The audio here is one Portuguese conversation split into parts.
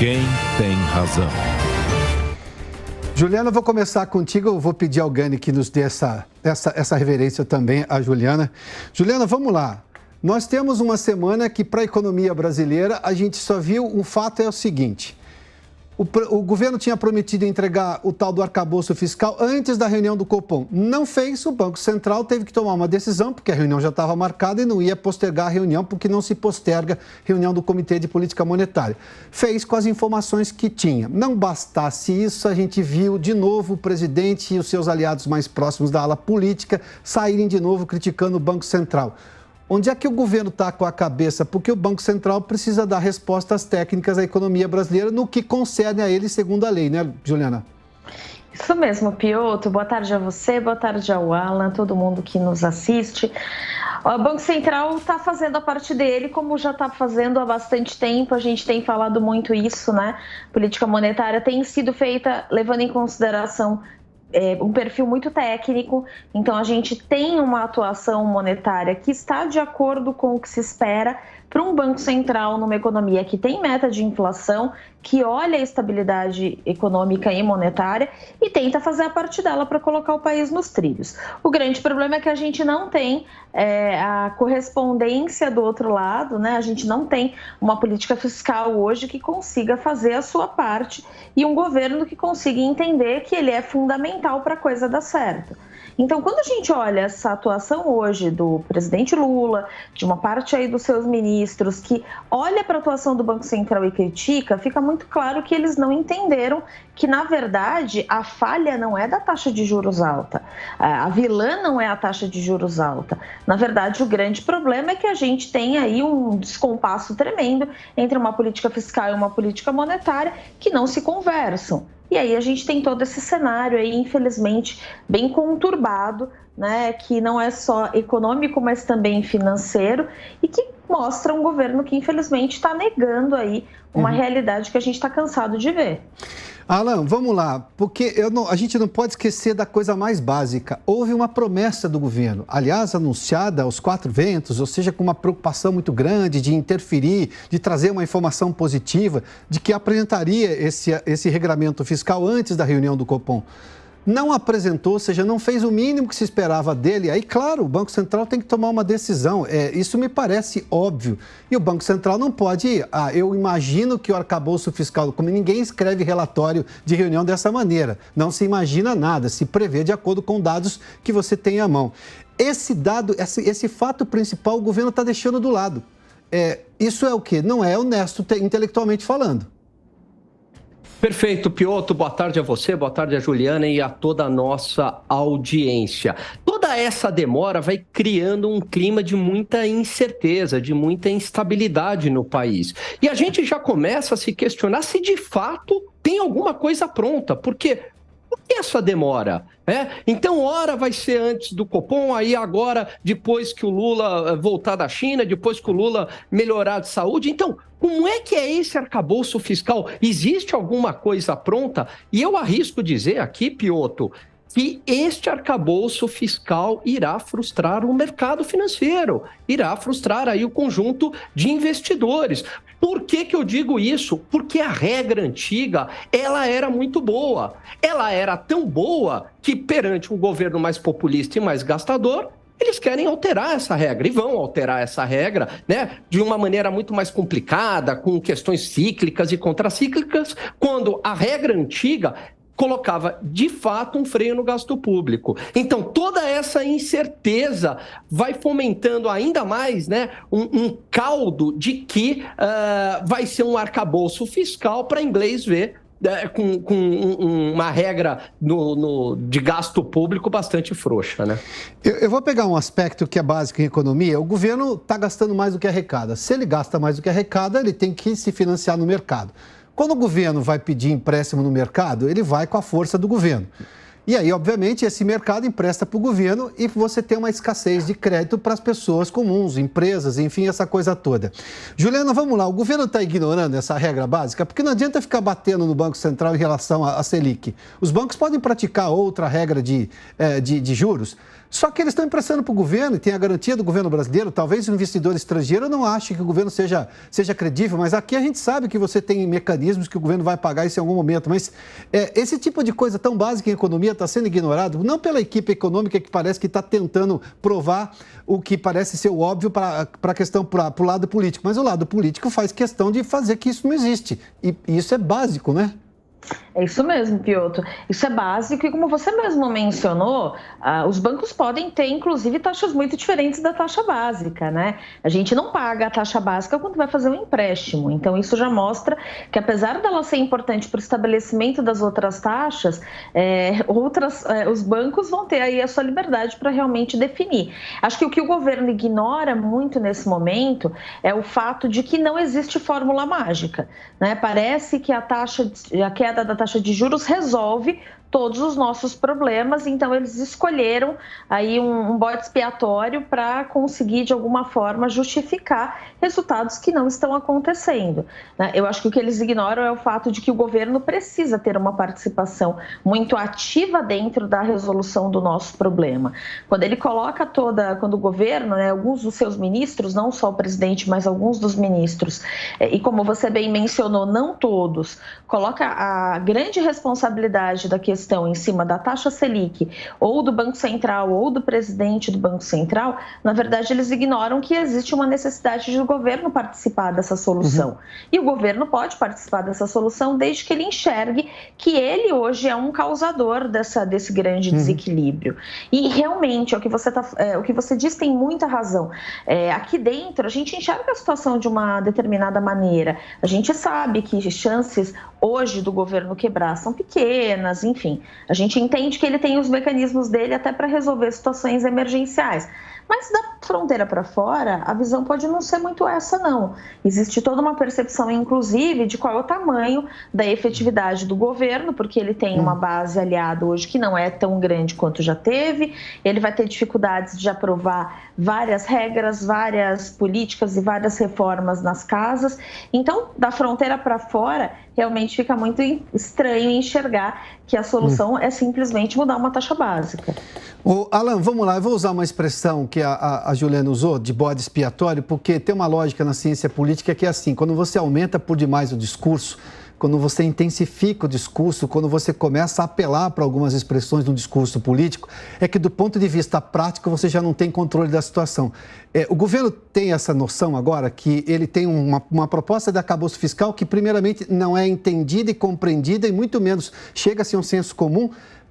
Quem tem razão? Juliana, eu vou começar contigo. Eu vou pedir ao Gani que nos dê essa reverência também a Juliana. Juliana, vamos lá. Nós temos uma semana que, para a economia brasileira, a gente só viu um fato, é o seguinte. O governo tinha prometido entregar o tal do arcabouço fiscal antes da reunião do Copom. Não fez, o Banco Central teve que tomar uma decisão, porque a reunião já estava marcada e não ia postergar a reunião, porque não se posterga a reunião do Comitê de Política Monetária. Fez com as informações que tinha. Não bastasse isso, a gente viu de novo o presidente e os seus aliados mais próximos da ala política saírem de novo criticando o Banco Central. Onde é que o governo está com a cabeça? Porque o Banco Central precisa dar respostas técnicas à economia brasileira no que concerne a ele, segundo a lei, né, Juliana? Isso mesmo, Pioto. Boa tarde a você, boa tarde ao Alan, todo mundo que nos assiste. O Banco Central está fazendo a parte dele, como já está fazendo há bastante tempo. A gente tem falado muito isso, né? Política monetária tem sido feita levando em consideração um perfil muito técnico, então a gente tem uma atuação monetária que está de acordo com o que se espera para um Banco Central numa economia que tem meta de inflação, que olha a estabilidade econômica e monetária e tenta fazer a parte dela para colocar o país nos trilhos. O grande problema é que a gente não tem a correspondência do outro lado, né? A gente não tem uma política fiscal hoje que consiga fazer a sua parte e um governo que consiga entender que ele é fundamental para a coisa dar certo. Então, quando a gente olha essa atuação hoje do presidente Lula, de uma parte aí dos seus ministros, que olha para a atuação do Banco Central e critica, fica muito claro que eles não entenderam que, na verdade, a falha não é da taxa de juros alta. A vilã não é a taxa de juros alta. Na verdade, o grande problema é que a gente tem aí um descompasso tremendo entre uma política fiscal e uma política monetária que não se conversam. E aí a gente tem todo esse cenário aí, infelizmente, bem conturbado, né, que não é só econômico, mas também financeiro, e que mostra um governo que, infelizmente, está negando aí uma realidade que a gente está cansado de ver. Alan, vamos lá, porque a gente não pode esquecer da coisa mais básica. Houve uma promessa do governo, aliás, anunciada aos quatro ventos, ou seja, com uma preocupação muito grande de interferir, de trazer uma informação positiva, de que apresentaria esse regramento fiscal antes da reunião do Copom. Não apresentou, ou seja, não fez o mínimo que se esperava dele. Aí, claro, o Banco Central tem que tomar uma decisão. Isso me parece óbvio. E o Banco Central não pode... eu imagino que o arcabouço fiscal... Como ninguém escreve relatório de reunião dessa maneira. Não se imagina nada, se prevê de acordo com dados que você tem à mão. Esse fato principal, o governo está deixando do lado. Isso é o quê? Não é honesto intelectualmente falando. Perfeito, Pioto. Boa tarde a você, boa tarde a Juliana e a toda a nossa audiência. Toda essa demora vai criando um clima de muita incerteza, de muita instabilidade no país. E a gente já começa a se questionar se de fato tem alguma coisa pronta, porque... Por que essa demora? Então, hora vai ser antes do Copom, aí agora, depois que o Lula voltar da China, depois que o Lula melhorar de saúde. Então, como é que é esse arcabouço fiscal? Existe alguma coisa pronta? E eu arrisco dizer aqui, Pioto, que este arcabouço fiscal irá frustrar o mercado financeiro, irá frustrar aí o conjunto de investidores. Por que eu digo isso? Porque a regra antiga, ela era muito boa. Ela era tão boa que, perante um governo mais populista e mais gastador, eles querem alterar essa regra e vão alterar essa regra, né, de uma maneira muito mais complicada, com questões cíclicas e contracíclicas, quando a regra antiga colocava, de fato, um freio no gasto público. Então, toda essa incerteza vai fomentando ainda mais, né, um caldo de que vai ser um arcabouço fiscal para inglês ver com uma regra de gasto público bastante frouxa, né? Eu vou pegar um aspecto que é básico em economia. O governo está gastando mais do que arrecada. Se ele gasta mais do que arrecada, ele tem que se financiar no mercado. Quando o governo vai pedir empréstimo no mercado, ele vai com a força do governo. E aí, obviamente, esse mercado empresta para o governo e você tem uma escassez de crédito para as pessoas comuns, empresas, enfim, essa coisa toda. Juliana, vamos lá. O governo está ignorando essa regra básica? Porque não adianta ficar batendo no Banco Central em relação à Selic. Os bancos podem praticar outra regra de juros. Só que eles estão emprestando para o governo e tem a garantia do governo brasileiro. Talvez o investidor estrangeiro não ache que o governo seja credível, mas aqui a gente sabe que você tem mecanismos que o governo vai pagar isso em algum momento. Mas esse tipo de coisa tão básica em economia está sendo ignorado, não pela equipe econômica que parece que está tentando provar o que parece ser o óbvio para a questão, para o lado político. Mas o lado político faz questão de fazer que isso não existe. E isso é básico, né? É isso mesmo, Piotr. Isso é básico e, como você mesmo mencionou, os bancos podem ter, inclusive, taxas muito diferentes da taxa básica, né? A gente não paga a taxa básica quando vai fazer um empréstimo. Então, isso já mostra que, apesar dela ser importante para o estabelecimento das outras taxas, os bancos vão ter aí a sua liberdade para realmente definir. Acho que o que o governo ignora muito nesse momento é o fato de que não existe fórmula mágica, né? Parece que a queda da taxa de juros resolve todos os nossos problemas, então eles escolheram aí um bode expiatório para conseguir, de alguma forma, justificar resultados que não estão acontecendo, né? Eu acho que o que eles ignoram é o fato de que o governo precisa ter uma participação muito ativa dentro da resolução do nosso problema. Quando ele coloca quando o governo, né, alguns dos seus ministros, não só o presidente, mas alguns dos ministros, e como você bem mencionou, não todos, coloca a grande responsabilidade da questão em cima da taxa Selic, ou do Banco Central, ou do presidente do Banco Central, na verdade eles ignoram que existe uma necessidade de o governo participar dessa solução. E o governo pode participar dessa solução desde que ele enxergue que ele hoje é um causador desse grande desequilíbrio. E realmente, o que você diz tem muita razão. Aqui dentro, a gente enxerga a situação de uma determinada maneira. A gente sabe que chances hoje do governo quebrar são pequenas, enfim. A gente entende que ele tem os mecanismos dele até para resolver situações emergenciais. Mas da fronteira para fora, a visão pode não ser muito essa, não. Existe toda uma percepção, inclusive, de qual é o tamanho da efetividade do governo, porque ele tem uma base aliada hoje que não é tão grande quanto já teve. Ele vai ter dificuldades de aprovar várias regras, várias políticas e várias reformas nas casas. Então, da fronteira para fora, realmente fica muito estranho enxergar que a solução é simplesmente mudar uma taxa básica. Alan, vamos lá, eu vou usar uma expressão que a Juliana usou, de bode expiatório, porque tem uma lógica na ciência política que é assim: quando você aumenta por demais o discurso, quando você intensifica o discurso, quando você começa a apelar para algumas expressões no discurso político, é que do ponto de vista prático você já não tem controle da situação. O governo tem essa noção agora que ele tem uma proposta de arcabouço fiscal que primeiramente não é entendida e compreendida e muito menos chega a ser um senso comum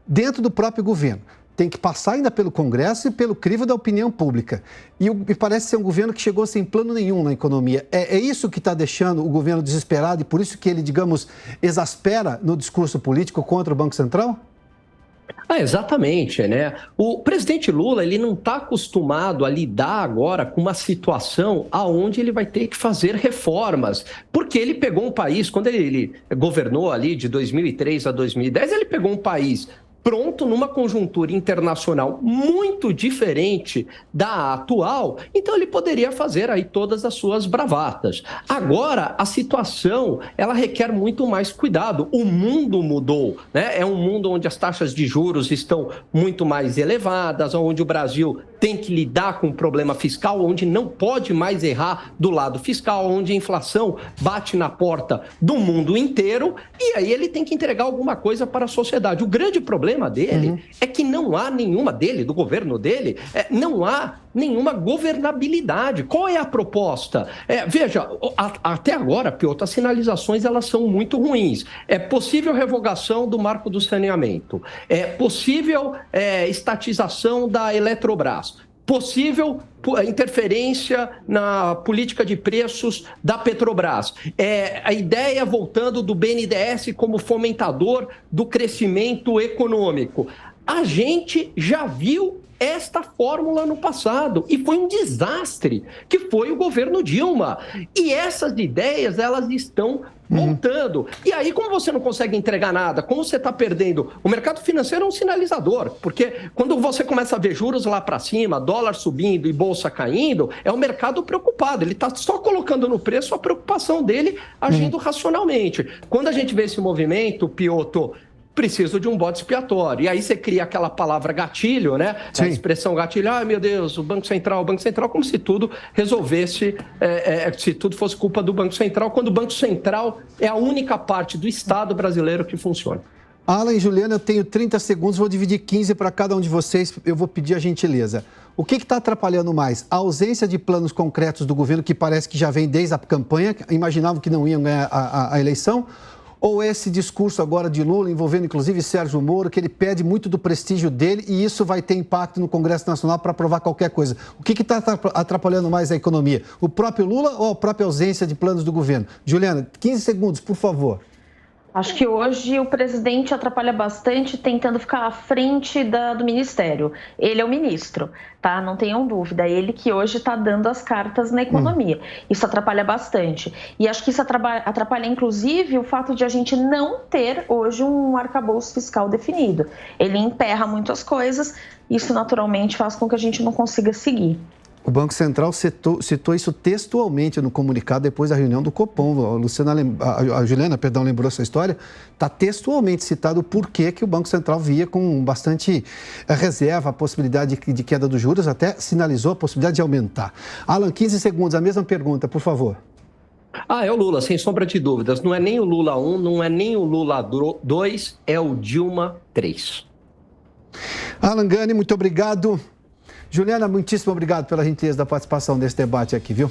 dentro do próprio governo. Tem que passar ainda pelo Congresso e pelo crivo da opinião pública. E parece ser um governo que chegou sem plano nenhum na economia. É isso que está deixando o governo desesperado e por isso que ele, digamos, exaspera no discurso político contra o Banco Central? Exatamente, né? O presidente Lula, ele não está acostumado a lidar agora com uma situação aonde ele vai ter que fazer reformas, porque ele pegou um país, quando ele governou ali de 2003 a 2010, ele pegou um país pronto numa conjuntura internacional muito diferente da atual, então ele poderia fazer aí todas as suas bravatas. Agora, a situação, ela requer muito mais cuidado. O mundo mudou, né? É um mundo onde as taxas de juros estão muito mais elevadas, onde o Brasil tem que lidar com o problema fiscal, onde não pode mais errar do lado fiscal, onde a inflação bate na porta do mundo inteiro, e aí ele tem que entregar alguma coisa para a sociedade. O grande problema dele é que não há nenhuma do governo dele, não há nenhuma governabilidade. Qual é a proposta? Veja, até agora, Piotr, as sinalizações elas são muito ruins. É possível revogação do marco do saneamento, é possível estatização da Eletrobras, possível interferência na política de preços da Petrobras. A ideia voltando do BNDES como fomentador do crescimento econômico. A gente já viu esta fórmula no passado e foi um desastre, que foi o governo Dilma. E essas ideias, elas estão voltando. E aí, como você não consegue entregar nada, como você está perdendo, o mercado financeiro é um sinalizador, porque quando você começa a ver juros lá para cima, dólar subindo e bolsa caindo, é o mercado preocupado, ele está só colocando no preço a preocupação dele agindo racionalmente. Quando a gente vê esse movimento, Piotr, preciso de um bode expiatório. E aí você cria aquela palavra gatilho, né? Sim. A expressão gatilho, meu Deus, o Banco Central, como se tudo resolvesse, se tudo fosse culpa do Banco Central, quando o Banco Central é a única parte do Estado brasileiro que funciona. Alan e Juliana, eu tenho 30 segundos, vou dividir 15 para cada um de vocês, eu vou pedir a gentileza. O que está atrapalhando mais? A ausência de planos concretos do governo, que parece que já vem desde a campanha, imaginavam que não iam ganhar a eleição, ou esse discurso agora de Lula, envolvendo inclusive Sérgio Moro, que ele pede muito do prestígio dele e isso vai ter impacto no Congresso Nacional para aprovar qualquer coisa? O que está atrapalhando mais a economia? O próprio Lula ou a própria ausência de planos do governo? Juliana, 15 segundos, por favor. Acho que hoje o presidente atrapalha bastante tentando ficar à frente do ministério. Ele é o ministro, tá? Não tenham dúvida. Ele que hoje está dando as cartas na economia. Isso atrapalha bastante. E acho que isso atrapalha, inclusive, o fato de a gente não ter hoje um arcabouço fiscal definido. Ele emperra muitas coisas, isso naturalmente faz com que a gente não consiga seguir. O Banco Central citou isso textualmente no comunicado depois da reunião do Copom. A Juliana, lembrou essa história. Está textualmente citado o porquê que o Banco Central via com bastante reserva a possibilidade de queda dos juros, até sinalizou a possibilidade de aumentar. Alan, 15 segundos, a mesma pergunta, por favor. É o Lula, sem sombra de dúvidas. Não é nem o Lula 1, não é nem o Lula 2, é o Dilma 3. Alan Gani, muito obrigado. Juliana, muitíssimo obrigado pela gentileza da participação nesse debate aqui, viu?